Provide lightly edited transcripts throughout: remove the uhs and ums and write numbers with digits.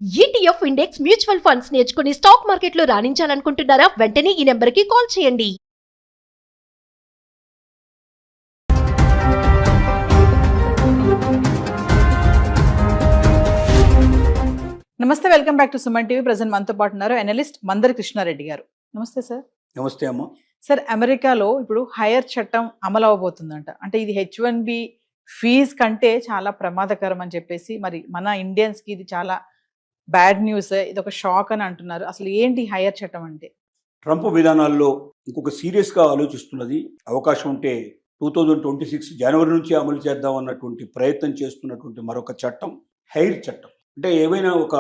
ETF index mutual funds నేర్చుకుని stock మార్కెట్లో రాణించాలనుకుంటున్నారా? వెంటనే ఈ నెంబర్కి కాల్ చేయండి. నమస్తే, welcome back to Suman TV. Present మనతో పాటు ఉన్నారు అనలిస్ట్ మందరి కృష్ణారెడ్డి గారు. నమస్తే సార్. నమస్తే అమ్మ. సార్, అమెరికాలో ఇప్పుడు హైర్ చట్టం అమలు అవబోతుందంట. అంటే ఇది H1B ఫీజ్ కంటే చాలా ప్రమాదకరం అని చెప్పేసి, మరి మన ఇండియన్స్కి ఇది చాలా బ్యాడ్ న్యూస్, ఇది ఒక షాక్ అని అంటున్నారు. అసలు ఏంటి హైర్ చట్టం అంటే? ట్రంప్ విధానాల్లో ఇంకొక సీరియస్గా ఆలోచిస్తున్నది. అవకాశం ఉంటే 2026 జనవరి నుంచి అమలు చేద్దాం అన్నటువంటి ప్రయత్నం చేస్తున్నటువంటి మరొక చట్టం హైర్ చట్టం. అంటే ఏవైనా ఒక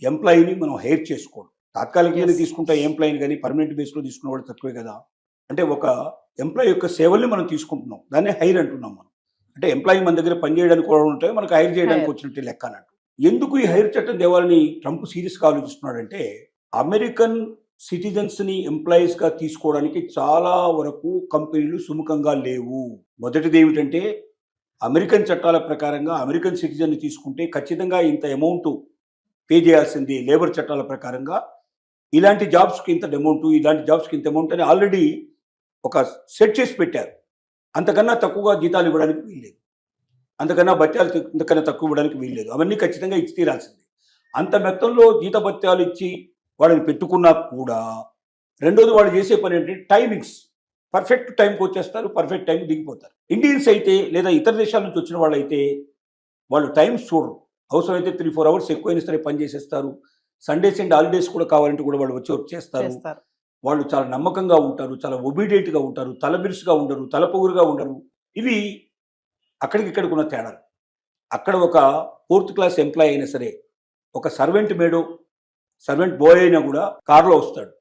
ఎంప్లాయీని మనం హైర్ చేసుకోవడం, తాత్కాలికంగా తీసుకుంటే ఎంప్లాయీని కానీ పర్మనెంట్ బేస్లో తీసుకున్న వాళ్ళు తక్కువే కదా. అంటే ఒక ఎంప్లాయీ యొక్క సేవల్ని మనం తీసుకుంటున్నాం, దాన్ని హైర్ అంటున్నాం మనం. అంటే ఎంప్లాయీ మన దగ్గర పనిచేయడానికి కూడా ఉంటే మనకు హైర్ చేయడానికి వచ్చినట్టు లెక్క అన్నట్టు. ఎందుకు ఈ హైర్ చట్టం తేవాలని ట్రంప్ సీరియస్గా ఆలోచిస్తున్నాడంటే, అమెరికన్ సిటిజన్స్ని ఎంప్లాయీస్గా తీసుకోవడానికి చాలా వరకు కంపెనీలు సుముఖంగా లేవు. మొదటిది ఏమిటంటే, అమెరికన్ చట్టాల ప్రకారంగా అమెరికన్ సిటిజన్ని తీసుకుంటే ఖచ్చితంగా ఇంత అమౌంట్ పే చేయాల్సింది. లేబర్ చట్టాల ప్రకారంగా ఇలాంటి జాబ్స్కి ఇంత అమౌంట్, ఇలాంటి జాబ్స్కి ఇంత అమౌంట్ అని ఆల్రెడీ ఒక సెట్ చేసి పెట్టారు. అంతకన్నా తక్కువగా జీతాలు ఇవ్వడానికి వీల్లేదు, అంతకన్నా భత్యాలు ఇంతకన్నా తక్కువ ఇవ్వడానికి వీల్లేదు. అవన్నీ ఖచ్చితంగా ఇచ్చి తీరాల్సింది. అంత మొత్తంలో జీత భత్యాలు ఇచ్చి వాళ్ళని పెట్టుకున్నా కూడా రెండోది వాళ్ళు చేసే పని ఏంటంటే టైమింగ్స్. పర్ఫెక్ట్ టైంకి వచ్చేస్తారు, పర్ఫెక్ట్ టైంకి దిగిపోతారు. ఇండియన్స్ అయితే లేదా ఇతర దేశాల నుంచి వచ్చిన వాళ్ళు అయితే వాళ్ళు టైమ్స్ చూడరు. అవసరమైతే 3-4 అవర్స్ ఎక్కువైనా సరే పని చేసేస్తారు. సండేస్ అండ్ హాలిడేస్ కూడా కావాలంటే కూడా వాళ్ళు వచ్చి చేస్తారు. వాళ్ళు చాలా నమ్మకంగా ఉంటారు, చాలా ఒబీడియంట్గా ఉంటారు, తలబిరుసుగా ఉండరు, తలపొగురుగా ఉండరు. ఇవి అక్కడికి ఇక్కడికి ఉన్న తేడాలు. అక్కడ ఒక 4th క్లాస్ ఎంప్లాయీ అయినా సరే, ఒక సర్వెంట్ మేడో సర్వెంట్ బాయ్ అయినా కూడా కారులో వస్తాడు,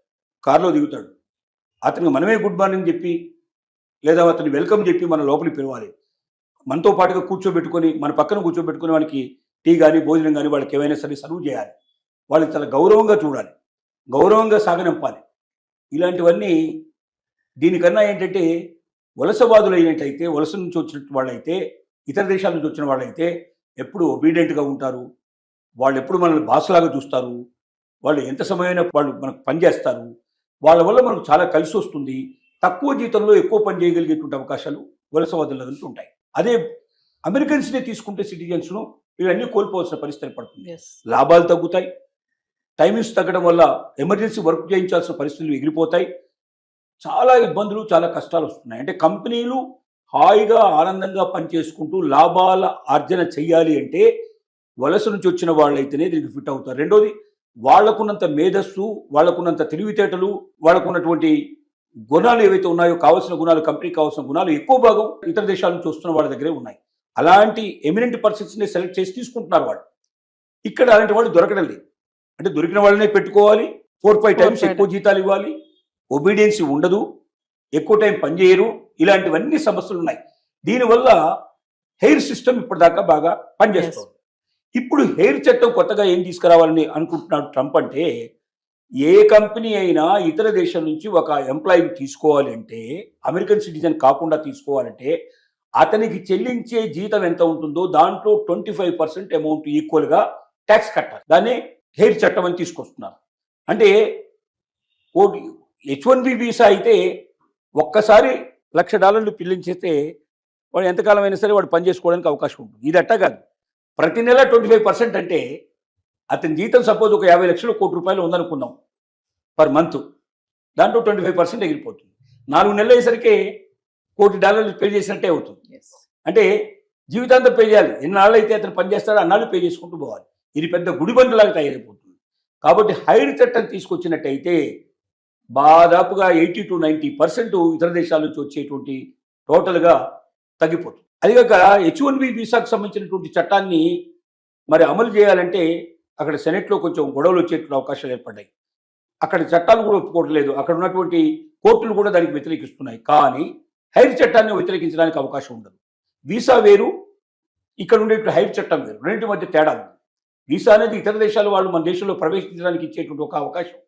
కారులో దిగుతాడు. అతనికి మనమే గుడ్ మార్నింగ్ చెప్పి లేదా అతని వెల్కమ్ చెప్పి మన లోపలికి పిలవాలి. మనతో పాటుగా కూర్చోబెట్టుకొని, మన పక్కన కూర్చోబెట్టుకుని వాళ్ళకి టీ కానీ భోజనం కానీ వాళ్ళకి ఏమైనా సరే సర్వ్ చేయాలి. వాళ్ళకి చాలా గౌరవంగా చూడాలి, గౌరవంగా సాగనంపాలి. ఇలాంటివన్నీ దీనికన్నా ఏంటంటే, వలసవాదులు అయినట్టయితే, వలస నుంచి వచ్చిన వాళ్ళైతే, ఇతర దేశాల నుంచి వచ్చిన వాళ్ళైతే ఎప్పుడు ఒబీడియంట్గా ఉంటారు. వాళ్ళు ఎప్పుడు మనల్ని బాసలాగా చూస్తారు. వాళ్ళు ఎంత సమయమైనా వాళ్ళు మనకు పనిచేస్తారు. వాళ్ళ వల్ల మనకు చాలా కలిసి వస్తుంది. తక్కువ జీతంలో ఎక్కువ పని చేయగలిగేటువంటి అవకాశాలు వలసవాదుల నుంచి ఉంటాయి. అదే అమెరికన్స్నే తీసుకుంటే సిటిజన్స్ను ఇవన్నీ కోల్పోవాల్సిన పరిస్థితి పడుతుంది. లాభాలు తగ్గుతాయి, టైమింగ్స్ తగ్గడం వల్ల ఎమర్జెన్సీ వర్క్ చేయించాల్సిన పరిస్థితులు ఎగిరిపోతాయి. చాలా ఇబ్బందులు, చాలా కష్టాలు వస్తున్నాయి. అంటే కంపెనీలు హాయిగా ఆనందంగా పనిచేసుకుంటూ లాభాల ఆర్జన చెయ్యాలి అంటే వలస నుంచి వచ్చిన వాళ్ళైతేనే దీనికి ఫిట్ అవుతారు. రెండోది, వాళ్లకున్నంత మేధస్సు, వాళ్లకున్నంత తెలివితేటలు, వాళ్లకున్నటువంటి గుణాలు ఏవైతే ఉన్నాయో, కావాల్సిన గుణాలు, కంపెనీకి కావాల్సిన గుణాలు ఎక్కువ భాగం ఇతర దేశాల నుంచి వస్తున్న వాళ్ళ దగ్గరే ఉన్నాయి. అలాంటి ఎమినెంట్ పర్సన్స్ని సెలెక్ట్ చేసి తీసుకుంటున్నారు వాళ్ళు. ఇక్కడ అలాంటి వాళ్ళు దొరకడం లేదు. అంటే దొరికిన వాళ్ళనే పెట్టుకోవాలి, 4-5 టైమ్స్ ఎక్కువ జీతాలు ఇవ్వాలి, ఒబీడియన్సీ ఉండదు, ఎక్కువ టైం పనిచేయరు. ఇలాంటివన్నీ సమస్యలు ఉన్నాయి. దీనివల్ల హెయిర్ సిస్టమ్ ఇప్పటిదాకా బాగా పనిచేస్తుంది. ఇప్పుడు హెయిర్ చట్టం కొత్తగా ఏం తీసుకురావాలని అనుకుంటున్నాడు ట్రంప్ అంటే, ఏ కంపెనీ అయినా ఇతర దేశం నుంచి ఒక ఎంప్లాయీని తీసుకోవాలి అంటే, అమెరికన్ సిటిజన్ కాకుండా తీసుకోవాలంటే, అతనికి చెల్లించే జీతం ఎంత ఉంటుందో దాంట్లో 25% అమౌంట్ ఈక్వల్గా ట్యాక్స్ కట్టాలి. దాన్ని హెయిర్ చట్టం అని తీసుకొస్తున్నారు. అంటే H1B వీసా అయితే ఒక్కసారి $1,00,000 పిల్లించేస్తే వాడు ఎంతకాలం అయినా సరే వాడు పనిచేసుకోవడానికి అవకాశం ఉంటుంది. ఇది అట్టా కాదు. ప్రతి నెల 25% అంటే అతని జీతం సపోజ్ ఒక 50 లక్షలు, ₹1,00,00,000 ఉందనుకుందాం పర్ మంత్. దాంట్లో 25% ఎగిరిపోతుంది. 4 నెలలు అయ్యేసరికి $1,00,00,000 పే చేసినట్టే అవుతుంది. అంటే జీవితాంతం పే చేయాలి. ఎన్నాళ్ళు అయితే అతను పనిచేస్తాడో అన్నాళ్ళు పే చేసుకుంటూ పోవాలి. ఇది పెద్ద గుడిబండలాగా తయారైపోతుంది. కాబట్టి హైర్ చట్టం తీసుకొచ్చినట్టయితే దాదాపుగా 80-90% ఇతర దేశాల నుంచి వచ్చేటువంటి టోటల్గా తగ్గిపోతుంది. అదిగాక H1B వీసాకు సంబంధించినటువంటి చట్టాన్ని మరి అమలు చేయాలంటే అక్కడ సెనెట్లో కొంచెం గొడవలు వచ్చేటువంటి అవకాశాలు ఏర్పడ్డాయి. అక్కడ చట్టాలు కూడా ఒప్పుకోవట్లేదు, అక్కడ ఉన్నటువంటి కోర్టులు కూడా దానికి వ్యతిరేకిస్తున్నాయి. కానీ హైర్ చట్టాన్ని వ్యతిరేకించడానికి అవకాశం ఉండదు. వీసా వేరు, ఇక్కడ ఉండే హైర్ చట్టం వేరు, రెండింటి మధ్య తేడా ఉంది. వీసా అనేది ఇతర దేశాల వాళ్ళు మన దేశంలో ప్రవేశించడానికి ఇచ్చేటువంటి ఒక అవకాశం.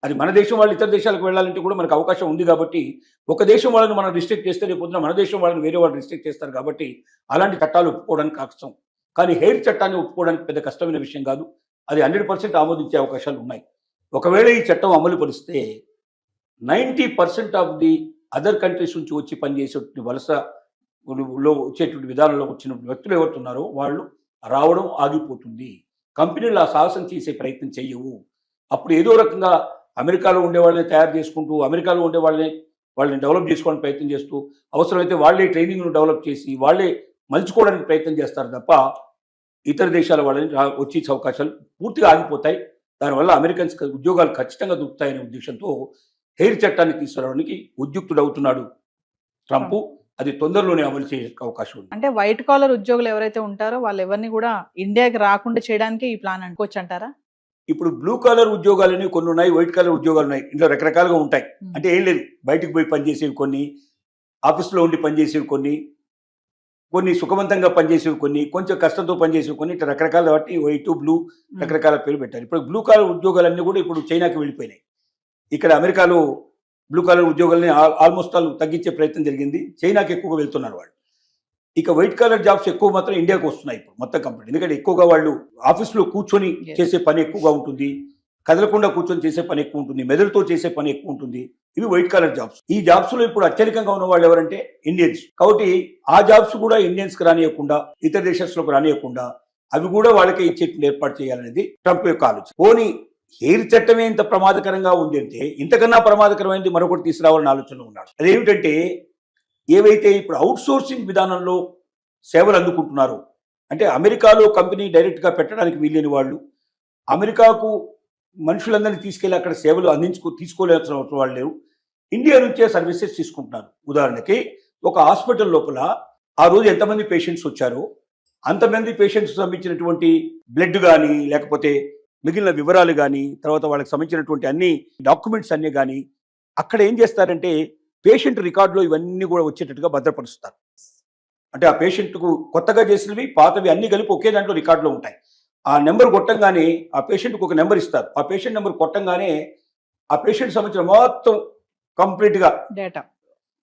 అది మన దేశం వాళ్ళు ఇతర దేశాలకు వెళ్ళాలంటే కూడా మనకు అవకాశం ఉంది. కాబట్టి ఒక దేశం వాళ్ళని మనం రిస్ట్రిక్ట్ చేస్తే రేపు పొద్దున మన దేశం వాళ్ళని వేరే వాళ్ళు రిస్ట్రిక్ట్ చేస్తారు. కాబట్టి అలాంటి చట్టాలు ఒప్పుకోవడానికి కష్టం. కానీ హెయిర్ చట్టాన్ని ఒప్పుకోవడానికి పెద్ద కష్టమైన విషయం కాదు. అది 100% ఆమోదించే అవకాశాలు ఉన్నాయి. ఒకవేళ ఈ చట్టం అమలు పరిస్తే 90% ఆఫ్ ది అదర్ కంట్రీస్ నుంచి వచ్చి పనిచేసేటువంటి వలసలో వచ్చేటువంటి విధానంలో వచ్చిన వ్యక్తులు ఎవరుతున్నారో వాళ్ళు రావడం ఆగిపోతుంది. కంపెనీలు ఆ సాహసం చేసే ప్రయత్నం చేయవు. అప్పుడు ఏదో రకంగా అమెరికాలో ఉండే వాళ్ళని తయారు చేసుకుంటూ, అమెరికాలో ఉండే వాళ్ళని డెవలప్ చేసుకోవడానికి ప్రయత్నం చేస్తూ, అవసరమైతే వాళ్ళే ట్రైనింగ్ను డెవలప్ చేసి వాళ్ళే మలుచుకోవడానికి ప్రయత్నం చేస్తారు తప్ప ఇతర దేశాల వాళ్ళని వచ్చే అవకాశాలు పూర్తిగా ఆగిపోతాయి. దానివల్ల అమెరికన్స్ ఉద్యోగాలు ఖచ్చితంగా దొరుకుతాయనే ఉద్దేశంతో హెయిర్ చట్టాన్ని తీసుకురావడానికి ఉద్యుక్తుడవుతున్నాడు ట్రంప్. అది తొందరలోనే అమలు చేసే అవకాశం ఉంది. అంటే వైట్ కాలర్ ఉద్యోగులు ఎవరైతే ఉంటారో వాళ్ళు ఎవరిని కూడా ఇండియాకి రాకుండా చేయడానికి ఈ ప్లాన్ అనుకోవచ్చు అంటారా? ఇప్పుడు బ్లూ కాలర్ ఉద్యోగాలని కొన్ని ఉన్నాయి, వైట్ కాలర్ ఉద్యోగాలు ఉన్నాయి. ఇంట్లో రకరకాలుగా ఉంటాయి. అంటే ఏం లేదు, బయటకు పోయి పనిచేసేవి కొన్ని, ఆఫీస్లో ఉండి పనిచేసేవి కొన్ని సుఖవంతంగా పనిచేసేవి కొన్ని, కొంచెం కష్టంతో పనిచేసేవి కొన్ని, ఇట్లా రకరకాల బట్టి వైట్ బ్లూ రకరకాల పేరు పెట్టారు. ఇప్పుడు బ్లూ కాలర్ ఉద్యోగాలన్నీ కూడా ఇప్పుడు చైనాకి వెళ్ళిపోయినాయి. ఇక్కడ అమెరికాలో బ్లూ కాలర్ ఉద్యోగాలని ఆల్మోస్ట్ ఆల్ తగ్గించే ప్రయత్నం జరిగింది. చైనాకి ఎక్కువగా వెళ్తున్నారు వాళ్ళు. ఇక వైట్ కాలర్ జాబ్స్ ఎక్కువ మాత్రం ఇండియాకు వస్తున్నాయి ఇప్పుడు మొత్తం కంపెనీ. ఎందుకంటే ఎక్కువగా వాళ్ళు ఆఫీస్లో కూర్చొని చేసే పని ఎక్కువగా ఉంటుంది, కదలకుండా కూర్చొని చేసే పని ఎక్కువ ఉంటుంది, మెదడుతో చేసే పని ఎక్కువ ఉంటుంది. ఇవి వైట్ కాలర్ జాబ్స్. ఈ జాబ్స్ లో ఇప్పుడు అత్యధికంగా ఉన్న వాళ్ళు ఎవరంటే ఇండియన్స్. కాబట్టి ఆ జాబ్స్ కూడా ఇండియన్స్ కి రానియకుండా, ఇతర దేశాలకు రానియకుండా అవి కూడా వాళ్ళకే ఇచ్చేట్టు ఏర్పాటు చేయాలనేది ట్రంప్ యొక్క ఆలోచన. పోనీ హెయిర్ చట్టమే ఇంత ప్రమాదకరంగా ఉంది అంటే ఇంతకన్నా ప్రమాదకరమైనది మరొకటి తీసుకురావాలని ఆలోచనలో ఉన్నాడు. అదేమిటంటే ఏవైతే ఇప్పుడు అవుట్ సోర్సింగ్ విధానంలో సేవలు అందుకుంటున్నారో, అంటే అమెరికాలో కంపెనీ డైరెక్ట్గా పెట్టడానికి వీల్లేని వాళ్ళు అమెరికాకు మనుషులందరినీ తీసుకెళ్లి అక్కడ సేవలు తీసుకోలేసిన వాళ్ళు లేరు, ఇండియా నుంచే సర్వీసెస్ తీసుకుంటున్నారు. ఉదాహరణకి ఒక హాస్పిటల్ లోపల ఆ రోజు ఎంతమంది పేషెంట్స్ వచ్చారో అంతమంది పేషెంట్స్ సంబంధించినటువంటి బ్లడ్ కానీ, లేకపోతే మిగిలిన వివరాలు కానీ, తర్వాత వాళ్ళకి సంబంధించినటువంటి అన్ని డాక్యుమెంట్స్ అన్నీ కానీ అక్కడ ఏం చేస్తారంటే పేషెంట్ రికార్డులో ఇవన్నీ కూడా వచ్చేటట్టుగా భద్రపరుస్తారు. అంటే ఆ పేషెంట్కు కొత్తగా చేసినవి పాతవి అన్ని కలిపి ఒకే దాంట్లో రికార్డులో ఉంటాయి. ఆ నెంబర్ కొట్టంగానే ఆ పేషెంట్కి ఒక నెంబర్ ఇస్తారు. ఆ పేషెంట్ నెంబర్ కొట్టంగానే ఆ పేషెంట్ సంబంధించిన మొత్తం కంప్లీట్గా డేటా,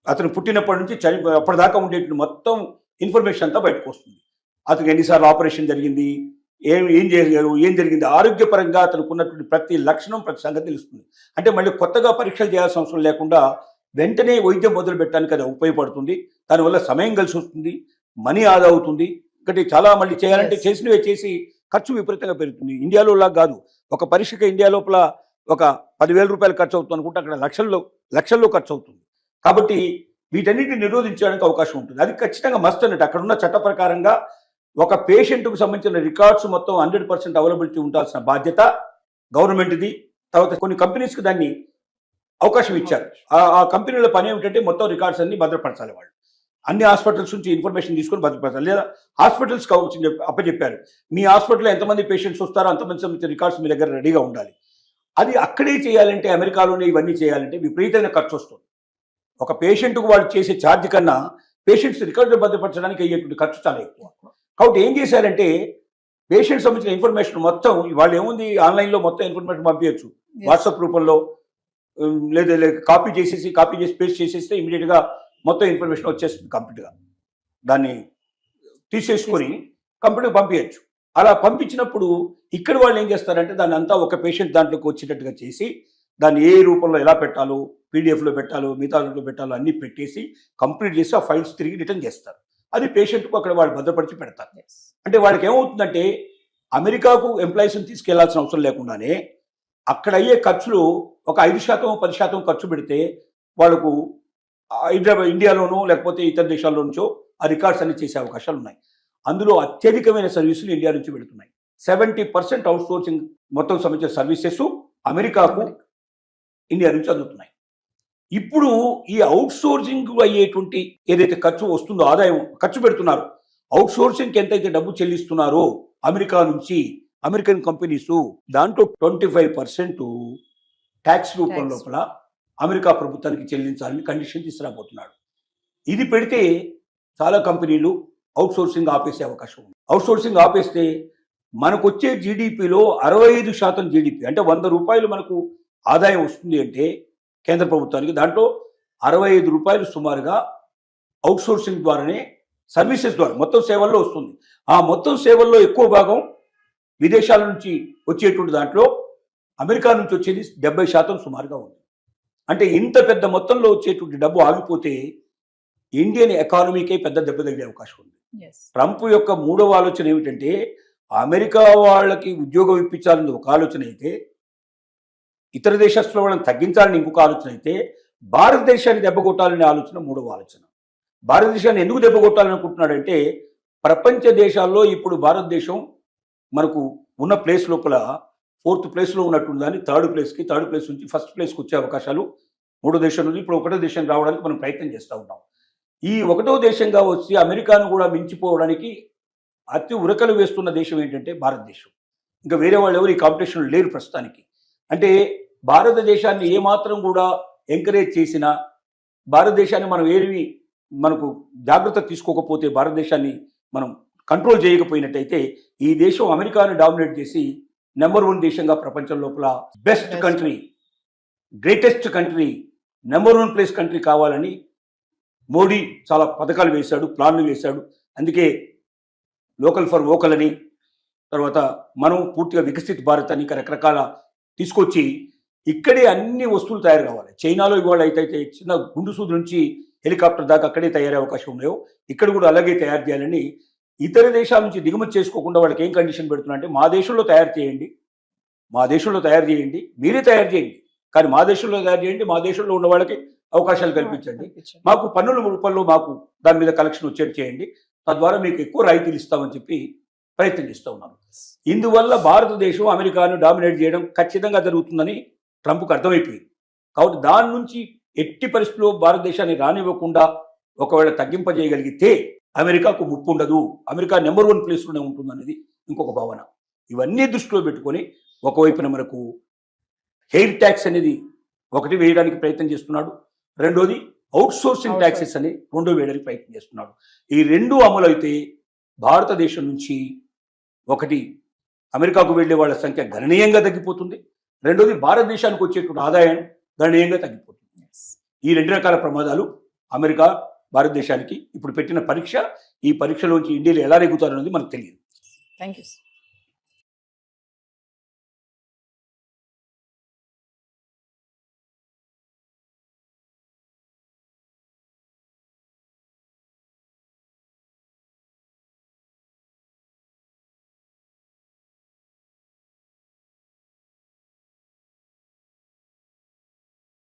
అతను పుట్టినప్పటి నుంచి అప్పటిదాకా ఉండేటువంటి మొత్తం ఇన్ఫర్మేషన్ అంతా బయటకు వస్తుంది. అతనికి ఎన్నిసార్లు ఆపరేషన్ జరిగింది, ఏం చేశారు, ఏం జరిగింది, ఆరోగ్యపరంగా అతనికి ఉన్నటువంటి ప్రతి లక్షణం, ప్రతి సంగతి తెలుస్తుంది. అంటే మళ్ళీ కొత్తగా పరీక్షలు చేయాల్సిన అవసరం లేకుండా వెంటనే వైద్యం మొదలు పెట్టడానికి అది ఉపయోగపడుతుంది. దానివల్ల సమయం కలిసి వస్తుంది, మనీ ఆదా అవుతుంది. ఇంకటి చాలా మళ్ళీ చేయాలంటే చేసినవే చేసి ఖర్చు విపరీతంగా పెరుగుతుంది. ఇండియాలో లాగా కాదు, ఒక పరీక్షకి ఇండియా లోపల ఒక 10,000 రూపాయలు ఖర్చు అవుతుంది అనుకుంటే అక్కడ లక్షల్లో ఖర్చు అవుతుంది. కాబట్టి వీటన్నిటిని నిరోధించడానికి అవకాశం ఉంటుంది. అది ఖచ్చితంగా మస్ట్ అన్నట్టు. అక్కడ ఉన్న చట్ట ప్రకారంగా ఒక పేషెంట్కు సంబంధించిన రికార్డ్స్ మొత్తం 100% అవైలబిలిటీ ఉండాల్సిన బాధ్యత గవర్నమెంట్ది. తర్వాత కొన్ని కంపెనీస్కి దాన్ని అవకాశం ఇచ్చారు. ఆ కంపెనీల పని ఏమిటంటే మొత్తం రికార్డ్స్ అన్ని భద్రపరచాలి. వాళ్ళు అన్ని హాస్పిటల్స్ నుంచి ఇన్ఫర్మేషన్ తీసుకొని భద్రపరచాలి. లేదా హాస్పిటల్స్కి అప్పచెప్పారు, మీ హాస్పిటల్లో ఎంతమంది పేషెంట్స్ వస్తారో అంతమంది సంబంధించిన రికార్డ్స్ మీ దగ్గర రెడీగా ఉండాలి. అది అక్కడే చేయాలంటే, అమెరికాలోనే ఇవన్నీ చేయాలంటే విపరీతమైన ఖర్చు వస్తుంది. ఒక పేషెంట్కు వాళ్ళు చేసే ఛార్జ్ కన్నా పేషెంట్స్ రికార్డులు భద్రపరచడానికి అయ్యేటువంటి ఖర్చు చాలా ఎక్కువ. కాబట్టి ఏం చేశారంటే పేషెంట్ సంబంధించిన ఇన్ఫర్మేషన్ మొత్తం వాళ్ళు ఏముంది ఆన్లైన్లో మొత్తం ఇన్ఫర్మేషన్ పంపించచ్చు, వాట్సాప్ రూపంలో, లేదా కాపీ చేసి పేస్ట్ చేసేస్తే ఇమీడియట్గా మొత్తం ఇన్ఫర్మేషన్ వచ్చేస్తుంది కంప్లీట్గా. దాన్ని తీసేసుకొని కంప్యూటర్కి పంపించచ్చు. అలా పంపించినప్పుడు ఇక్కడ వాళ్ళు ఏం చేస్తారంటే దాన్ని అంతా ఒక పేషెంట్ దాంట్లోకి వచ్చేటట్టుగా చేసి దాన్ని ఏ రూపంలో ఎలా పెట్టాలో, పీడిఎఫ్లో పెట్టాలో, మిగతా దాంట్లో పెట్టాలో అన్నీ పెట్టేసి కంప్లీట్ చేసి ఆ ఫైల్స్ తిరిగి రిటర్న్ చేస్తారు. అది పేషెంట్కు అక్కడ వాళ్ళు భద్రపరిచి పెడతారు. అంటే వాళ్ళకి ఏమవుతుందంటే అమెరికాకు ఎంప్లాయీస్ని తీసుకెళ్లాల్సిన అవసరం లేకుండానే అక్కడ అయ్యే ఖర్చులు ఒక 5%, 10% ఖర్చు పెడితే వాళ్ళకు హైదరాబాద్, ఇండియాలోనో లేకపోతే ఇతర దేశాల్లో నుంచో ఆ రికార్డ్స్ అన్ని చేసే అవకాశాలు ఉన్నాయి. అందులో అత్యధికమైన సర్వీసులు ఇండియా నుంచి పెడుతున్నాయి. 70% అవుట్ సోర్సింగ్ మొత్తం సంబంధించిన సర్వీసెస్ అమెరికాకు ఇండియా నుంచి అందుతున్నాయి. ఇప్పుడు ఈ అవుట్ సోర్సింగ్ అయ్యేటువంటి ఏదైతే ఖర్చు వస్తుందో, ఆదాయం ఖర్చు పెడుతున్నారో, అవుట్ సోర్సింగ్కి ఎంతైతే డబ్బు చెల్లిస్తున్నారో అమెరికా నుంచి అమెరికన్ కంపెనీస్, దాంట్లో 25% ట్యాక్స్ రూపం లోపల అమెరికా ప్రభుత్వానికి చెల్లించాలని కండిషన్ తీసుకురాబోతున్నాడు. ఇది పెడితే చాలా కంపెనీలు అవుట్ సోర్సింగ్ ఆపేసే అవకాశం ఉంది. అవుట్ సోర్సింగ్ ఆపేస్తే మనకు వచ్చే జీడిపిలో 65% జీడిపి, అంటే 100 రూపాయలు మనకు ఆదాయం వస్తుంది అంటే కేంద్ర ప్రభుత్వానికి, దాంట్లో 65 రూపాయలు సుమారుగా అవుట్ సోర్సింగ్ ద్వారానే, సర్వీసెస్ ద్వారా మొత్తం సేవల్లో వస్తుంది. ఆ మొత్తం సేవల్లో ఎక్కువ భాగం విదేశాల నుంచి వచ్చేటువంటి దాంట్లో అమెరికా నుంచి వచ్చేది 70% సుమారుగా ఉంది. అంటే ఇంత పెద్ద మొత్తంలో వచ్చేటువంటి డబ్బు ఆగిపోతే ఇండియన్ ఎకానమీకే పెద్ద దెబ్బ తగిలే అవకాశం ఉంది. ట్రంప్ యొక్క మూడవ ఆలోచన ఏమిటంటే అమెరికా వాళ్ళకి ఉద్యోగం ఇప్పించాలని ఒక ఆలోచన అయితే, ఇతర దేశస్తుల వాళ్ళని తగ్గించాలని ఇంకొక ఆలోచన అయితే, భారతదేశాన్ని దెబ్బ కొట్టాలనే ఆలోచన మూడవ ఆలోచన. భారతదేశాన్ని ఎందుకు దెబ్బ కొట్టాలనుకుంటున్నాడంటే ప్రపంచ దేశాల్లో ఇప్పుడు భారతదేశం మనకు ఉన్న ప్లేస్ లోపల 4th ప్లేస్లో ఉన్నట్టు దాన్ని థర్డ్ ప్లేస్ నుంచి ఫస్ట్ ప్లేస్కి వచ్చే అవకాశాలు మూడో దేశం నుంచి ఇప్పుడు ఒకటో దేశం రావడానికి మనం ప్రయత్నం చేస్తూ ఉన్నాం. ఈ ఒకటో దేశంగా వచ్చి అమెరికాను కూడా మించిపోవడానికి అతి ఉరకలు వేస్తున్న దేశం ఏంటంటే భారతదేశం. ఇంకా వేరే వాళ్ళు ఎవరు ఈ కాంపిటీషన్ లేరు ప్రస్తుతానికి. అంటే భారతదేశాన్ని ఏమాత్రం కూడా ఎంకరేజ్ చేసినా, భారతదేశాన్ని మనం ఏవి మనకు జాగ్రత్త తీసుకోకపోతే, భారతదేశాన్ని మనం కంట్రోల్ చేయకపోయినట్టయితే ఈ దేశం అమెరికాను డామినేట్ చేసి నెంబర్ 1 దేశంగా ప్రపంచం లోపల best country, greatest country, number 1 place country కావాలని మోడీ చాలా పథకాలు వేశాడు, ప్లాన్లు వేశాడు. అందుకే లోకల్ ఫర్ వోకల్ అని, తర్వాత మనం పూర్తిగా వికసిత్ భారత్ అని రకరకాల తీసుకొచ్చి ఇక్కడే అన్ని వస్తువులు తయారు కావాలి. చైనాలో ఇవాళ అయితే చిన్న గుండు సూదు నుంచి హెలికాప్టర్ దాకా అక్కడే తయారయ్యే అవకాశం ఉన్నాయో ఇక్కడ కూడా అలాగే తయారు చేయాలని ఇతర దేశాల నుంచి దిగుమతి చేసుకోకుండా వాళ్ళకి ఏం కండిషన్ పెడుతున్నా అంటే మా దేశంలో తయారు చేయండి, మీరే తయారు చేయండి, కానీ మా దేశంలో తయారు చేయండి, మా దేశంలో ఉన్న వాళ్ళకి అవకాశాలు కల్పించండి, మాకు పన్నుల రూపంలో మాకు దాని మీద కలెక్షన్ వచ్చేది చేయండి, తద్వారా మీకు ఎక్కువ రాయితీలు ఇస్తామని చెప్పి ప్రయత్నం చేస్తూ ఉన్నారు. ఇందువల్ల భారతదేశం అమెరికాను డామినేట్ చేయడం ఖచ్చితంగా జరుగుతుందని ట్రంప్కు అర్థమైపోయింది. కాబట్టి దాని నుంచి ఎట్టి పరిస్థితుల్లో భారతదేశాన్ని రానివ్వకుండా ఒకవేళ తగ్గింపజేయగలిగితే అమెరికాకు ముప్పు ఉండదు, అమెరికా నెంబర్ 1 ప్లేస్లోనే ఉంటుందనేది ఇంకొక భావన. ఇవన్నీ దృష్టిలో పెట్టుకొని ఒకవైపున మనకు హెయిర్ ట్యాక్స్ అనేది ఒకటి వేయడానికి ప్రయత్నం చేస్తున్నాడు, రెండోది అవుట్సోర్సింగ్ ట్యాక్సెస్ అని రెండో వేయడానికి ప్రయత్నం చేస్తున్నాడు. ఈ రెండు అమలు అయితే భారతదేశం నుంచి ఒకటి అమెరికాకు వెళ్ళే వాళ్ళ సంఖ్య గణనీయంగా తగ్గిపోతుంది, రెండోది భారతదేశానికి వచ్చేటువంటి ఆదాయం గణనీయంగా తగ్గిపోతుంది. ఈ 2 రకాల ప్రమాదాలు అమెరికా భారతదేశానికి ఇప్పుడు పెట్టిన పరీక్ష. ఈ పరీక్షలోంచి ఇండియాలో ఎలా నెగ్గుతారనేది మనకు తెలియదు. Thank you.